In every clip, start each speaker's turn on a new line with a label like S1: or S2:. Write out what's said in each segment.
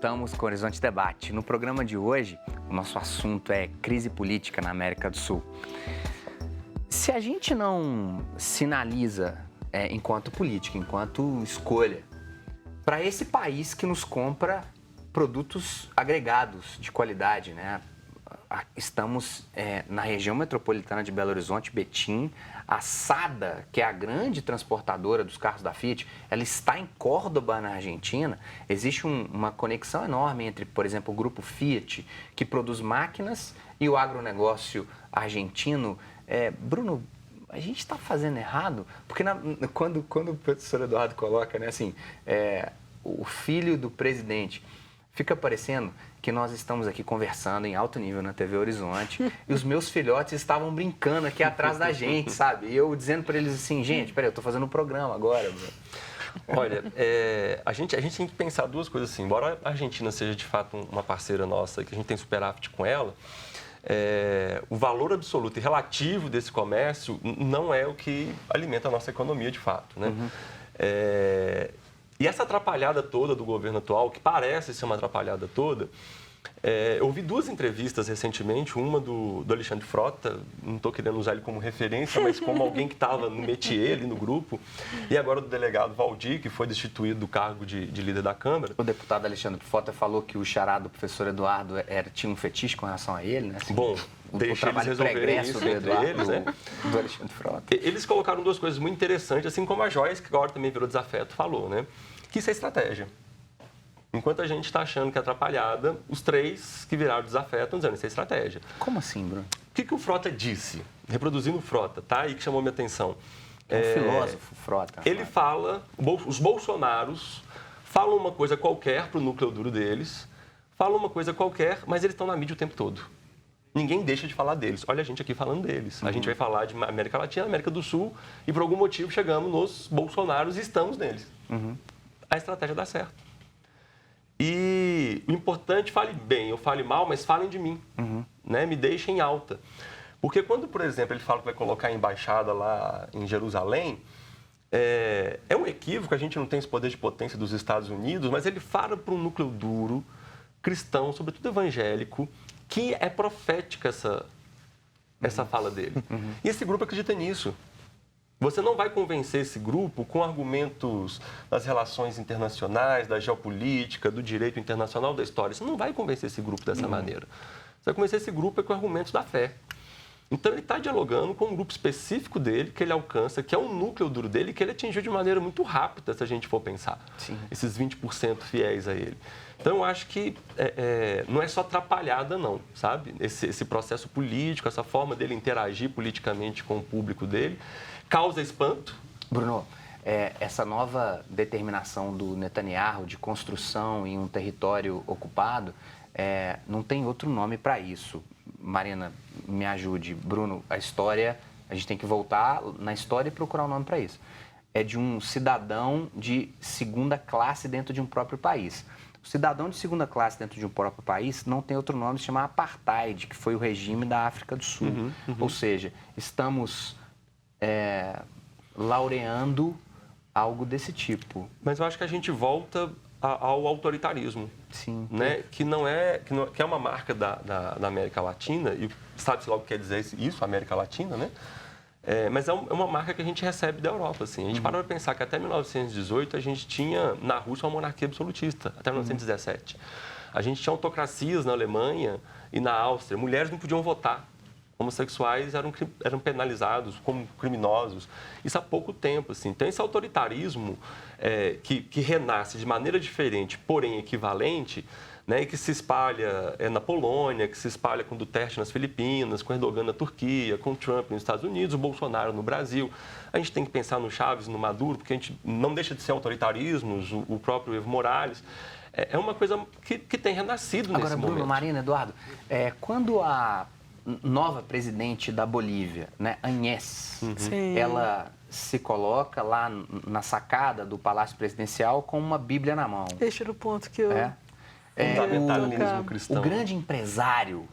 S1: voltamos com o Horizonte Debate. No programa de hoje, o nosso assunto é crise política na América do Sul. Se a gente não sinaliza, enquanto política, enquanto escolha, para esse país que nos compra produtos agregados de qualidade, né? Estamos na região metropolitana de Belo Horizonte, Betim. A SADA, que é a grande transportadora dos carros da Fiat, ela está em Córdoba, na Argentina. Existe uma conexão enorme entre, por exemplo, o grupo Fiat, que produz máquinas, e o agronegócio argentino. Bruno, a gente está fazendo errado? Porque quando o professor Eduardo coloca, né, assim, o filho do presidente, fica parecendo que nós estamos aqui conversando em alto nível na TV Horizonte e os meus filhotes estavam brincando aqui atrás da gente, sabe? E eu dizendo para eles assim, gente, peraí, eu estou fazendo um programa agora.
S2: Olha, a gente tem que pensar duas coisas assim. Embora a Argentina seja de fato uma parceira nossa, que a gente tem superávit com ela, o valor absoluto e relativo desse comércio não é o que alimenta a nossa economia de fato, né?
S1: Uhum.
S2: E essa atrapalhada toda do governo atual, que parece ser uma atrapalhada toda, eu ouvi duas entrevistas recentemente, uma do Alexandre Frota, não estou querendo usar ele como referência, mas como alguém que estava no métier ali no grupo, e agora do delegado Valdir, que foi destituído do cargo de líder da Câmara.
S1: O deputado Alexandre Frota falou que o xará do professor Eduardo tinha um fetiche com relação a ele, né? Assim,
S2: Bom, deixa eles resolverem isso
S1: do
S2: entre
S1: Eduardo,
S2: eles, né?
S1: Do Alexandre Frota.
S2: Eles colocaram duas coisas muito interessantes, assim como a Joyce, que agora também virou desafeto, falou, né? Que isso é estratégia. Enquanto a gente está achando que é atrapalhada, os três que viraram desafeto estão dizendo isso é estratégia.
S1: Como assim, Bruno?
S2: O que o Frota disse? Reproduzindo o Frota, tá? Aí que chamou minha atenção.
S1: É um filósofo, Frota.
S2: Ele fala, os bolsonaros falam uma coisa qualquer para o núcleo duro deles, falam uma coisa qualquer, mas eles estão na mídia o tempo todo. Ninguém deixa de falar deles. Olha a gente aqui falando deles. A gente vai falar de América Latina, América do Sul, e por algum motivo chegamos nos bolsonaros e estamos neles. A estratégia dá certo. E o importante, fale bem, eu fale mal, mas falem de mim. Né? Me deixem alta. Porque quando, por exemplo, ele fala que vai colocar a embaixada lá em Jerusalém, é um equívoco, a gente não tem esse poder de potência dos Estados Unidos, mas ele fala para um núcleo duro, cristão, sobretudo evangélico, que é profética essa fala dele. E esse grupo acredita nisso. Você não vai convencer esse grupo com argumentos das relações internacionais, da geopolítica, do direito internacional, da história. Você não vai convencer esse grupo dessa maneira. Você vai convencer esse grupo com argumentos da fé. Então, ele está dialogando com um grupo específico dele, que ele alcança, que é o núcleo duro dele, que ele atingiu de maneira muito rápida, se a gente for pensar. Sim. Esses 20% fiéis a ele. Então, eu acho que não é só atrapalhada, não, sabe? Esse processo político, essa forma dele interagir politicamente com o público dele, causa espanto.
S1: Bruno, essa nova determinação do Netanyahu de construção em um território ocupado, não tem outro nome para isso. Marina, me ajude. Bruno, a história, a gente tem que voltar na história e procurar um nome para isso. É de um cidadão de segunda classe dentro de um próprio país. O cidadão de segunda classe dentro de um próprio país não tem outro nome, se chama apartheid, que foi o regime da África do Sul. Ou seja, estamos laureando algo desse tipo.
S2: Mas eu acho que a gente volta ao autoritarismo.
S1: Sim.
S2: Né? Que é uma marca da América Latina, e sabe-se logo o que quer dizer isso, América Latina, né? Mas é uma marca que a gente recebe da Europa. Assim. A gente parou para pensar que até 1918 a gente tinha na Rússia uma monarquia absolutista, até 1917. A gente tinha autocracias na Alemanha e na Áustria. Mulheres não podiam votar. Homossexuais eram penalizados como criminosos. Isso há pouco tempo. Assim. Então, esse autoritarismo que renasce de maneira diferente, porém equivalente, né, e que se espalha na Polônia, que se espalha com Duterte nas Filipinas, com Erdogan na Turquia, com Trump nos Estados Unidos, o Bolsonaro no Brasil. A gente tem que pensar no Chaves, no Maduro, porque a gente não deixa de ser autoritarismos, o próprio Evo Morales. É uma coisa que tem renascido nesse momento.
S1: Agora, Bruno, Marina, Eduardo, quando a nova presidente da Bolívia, né, Añez, ela se coloca lá na sacada do Palácio Presidencial com uma Bíblia na mão.
S3: Este era o ponto que eu...
S2: Fundamentalismo cristão.
S1: O grande empresário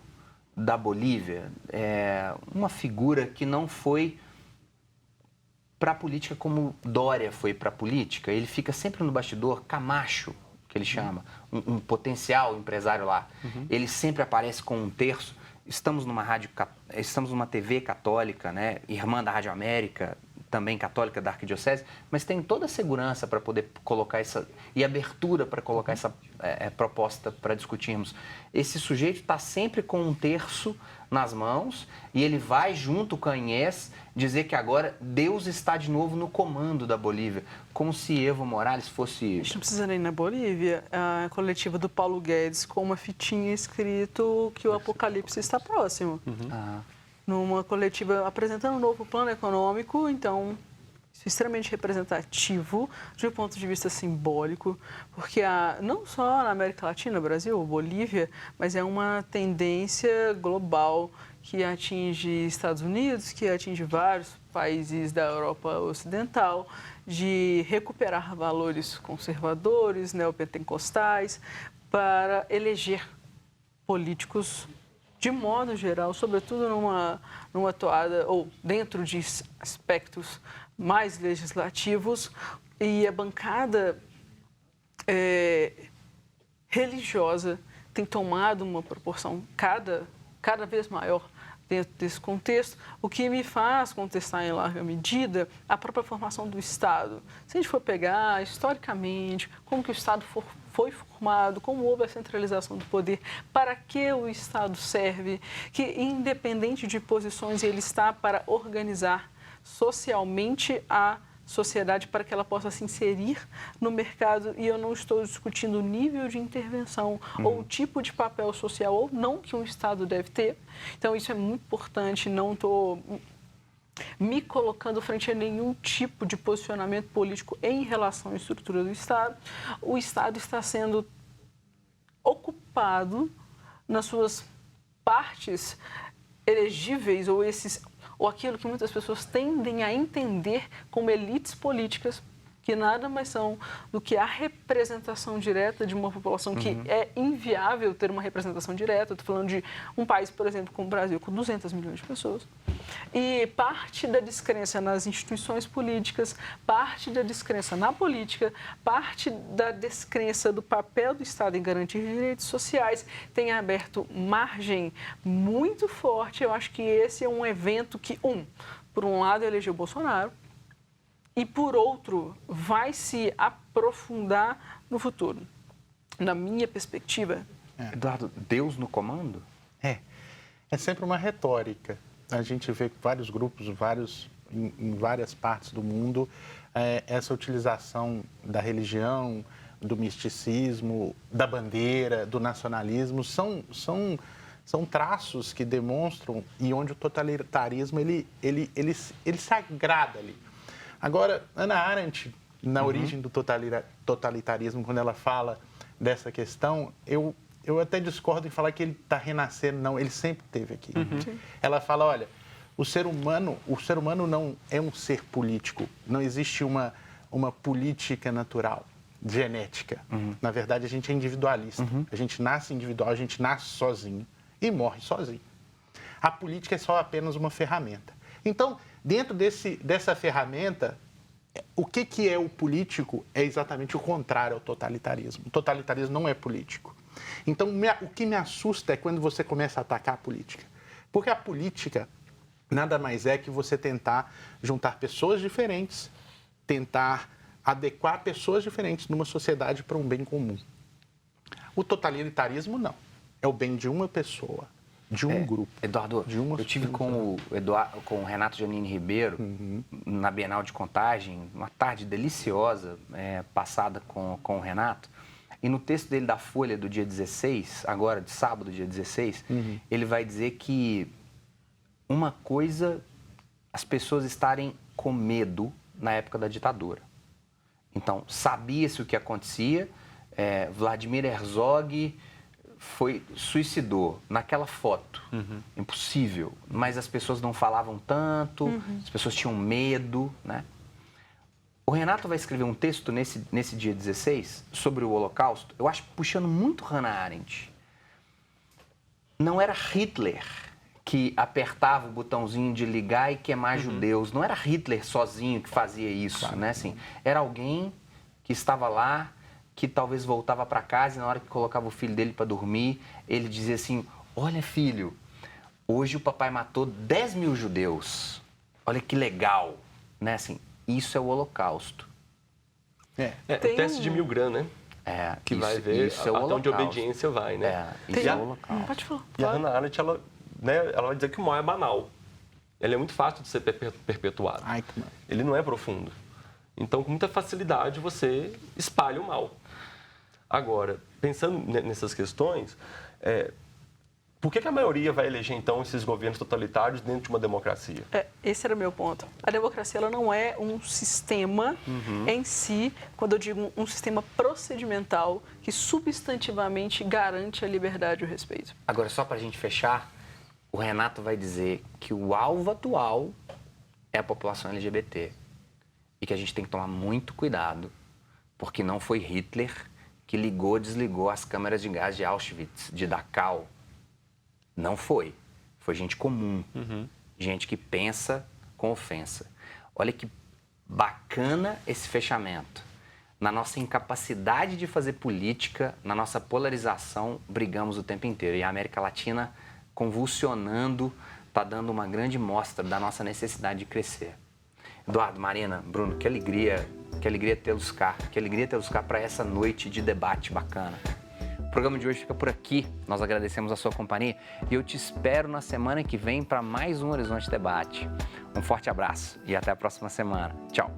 S1: da Bolívia é uma figura que não foi para a política como Dória foi para a política. Ele fica sempre no bastidor. Camacho, que ele chama, um potencial empresário lá, ele sempre aparece com um terço. Estamos numa TV católica, né, irmã da Rádio América, também católica da Arquidiocese, mas tem toda a segurança para poder colocar e abertura para colocar essa proposta para discutirmos. Esse sujeito está sempre com um terço nas mãos e ele vai junto com a Inés dizer que agora Deus está de novo no comando da Bolívia, como se Evo Morales fosse...
S3: A gente não precisa nem ir na Bolívia, a coletiva do Paulo Guedes com uma fitinha escrito que o apocalipse está próximo. Numa coletiva apresentando um novo plano econômico, então, isso é extremamente representativo de um ponto de vista simbólico, porque não só na América Latina, Brasil, Bolívia, mas é uma tendência global que atinge Estados Unidos, que atinge vários países da Europa Ocidental, de recuperar valores conservadores, neopentecostais, para eleger políticos de modo geral, sobretudo numa toada ou dentro de aspectos mais legislativos, e a bancada religiosa tem tomado uma proporção cada vez maior dentro desse contexto, o que me faz contestar em larga medida a própria formação do Estado. Se a gente for pegar historicamente como que o Estado foi formado, como houve a centralização do poder, para que o Estado serve, que independente de posições ele está para organizar socialmente a sociedade para que ela possa se inserir no mercado, e eu não estou discutindo o nível de intervenção ou o tipo de papel social ou não que um Estado deve ter. Então, isso é muito importante, não estou me colocando frente a nenhum tipo de posicionamento político em relação à estrutura do Estado. O Estado está sendo ocupado nas suas partes elegíveis ou aquilo que muitas pessoas tendem a entender como elites políticas, que nada mais são do que a representação direta de uma população que é inviável ter uma representação direta. Estou falando de um país, por exemplo, como o Brasil, com 200 milhões de pessoas. E parte da descrença nas instituições políticas, parte da descrença na política, parte da descrença do papel do Estado em garantir direitos sociais tem aberto margem muito forte. Eu acho que esse é um evento que, por um lado, elegeu Bolsonaro, e, por outro, vai se aprofundar no futuro. Na minha perspectiva...
S1: Eduardo, Deus no comando?
S4: É sempre uma retórica. A gente vê vários grupos, em várias partes do mundo, essa utilização da religião, do misticismo, da bandeira, do nacionalismo, são traços que demonstram e onde o totalitarismo ele se agrada ali. Agora, Hannah Arendt, na origem do totalitarismo, quando ela fala dessa questão, eu até discordo em falar que ele está renascendo, não, ele sempre esteve aqui. Ela fala, olha, o ser humano não é um ser político, não existe uma política natural, genética. Na verdade, a gente é individualista, a gente nasce individual, a gente nasce sozinho e morre sozinho. A política é só apenas uma ferramenta. Então, dentro dessa ferramenta, o que é o político é exatamente o contrário ao totalitarismo. O totalitarismo não é político. Então, o que me assusta é quando você começa a atacar a política. Porque a política nada mais é que você tentar juntar pessoas diferentes, tentar adequar pessoas diferentes numa sociedade para um bem comum. O totalitarismo não. É o bem de uma pessoa, de um grupo.
S1: Eduardo, eu tive com o Renato Giannini Ribeiro na Bienal de Contagem, uma tarde deliciosa passada com o Renato. E no texto dele da Folha do dia 16, agora de sábado, dia 16, ele vai dizer que uma coisa, as pessoas estarem com medo na época da ditadura. Então, sabia-se o que acontecia, Vladimir Herzog suicidou naquela foto, impossível, mas as pessoas não falavam tanto, as pessoas tinham medo, né? O Renato vai escrever um texto nesse dia 16 sobre o Holocausto, eu acho puxando muito Hannah Arendt. Não era Hitler que apertava o botãozinho de ligar e queimar judeus, não era Hitler sozinho que fazia isso, né? Assim, era alguém que estava lá que talvez voltava para casa e na hora que colocava o filho dele para dormir, ele dizia assim: olha, filho, hoje o papai matou 10 mil judeus. Olha que legal, né? Assim, isso é o Holocausto.
S2: O teste de Milgram, né? Que vai ver
S1: isso é o
S2: até onde a
S1: Holocausto.
S2: obediência vai, né?
S1: Isso é o Holocausto.
S3: Pode falar.
S2: E a Hannah Arendt, ela vai dizer que o mal é banal. Ele é muito fácil de ser perpetuado.
S4: Ai, que mal.
S2: Ele não é profundo. Então, com muita facilidade, você espalha o mal. Agora, pensando nessas questões, por que a maioria vai eleger, então, esses governos totalitários dentro de uma democracia?
S3: Esse era o meu ponto. A democracia ela não é um sistema em si, quando eu digo um sistema procedimental que substantivamente garante a liberdade e o respeito.
S1: Agora, só para a gente fechar, o Renato vai dizer que o alvo atual é a população LGBT e que a gente tem que tomar muito cuidado, porque não foi Hitler que ligou, desligou as câmaras de gás de Auschwitz, de Dachau. Não foi. Foi gente comum. Gente que pensa com ofensa. Olha que bacana esse fechamento. Na nossa incapacidade de fazer política, na nossa polarização, brigamos o tempo inteiro. E a América Latina, convulsionando, está dando uma grande mostra da nossa necessidade de crescer. Eduardo, Marina, Bruno, que alegria tê-los cá. Que alegria tê-los cá para essa noite de debate bacana. O programa de hoje fica por aqui. Nós agradecemos a sua companhia e eu te espero na semana que vem para mais um Horizonte Debate. Um forte abraço e até a próxima semana. Tchau.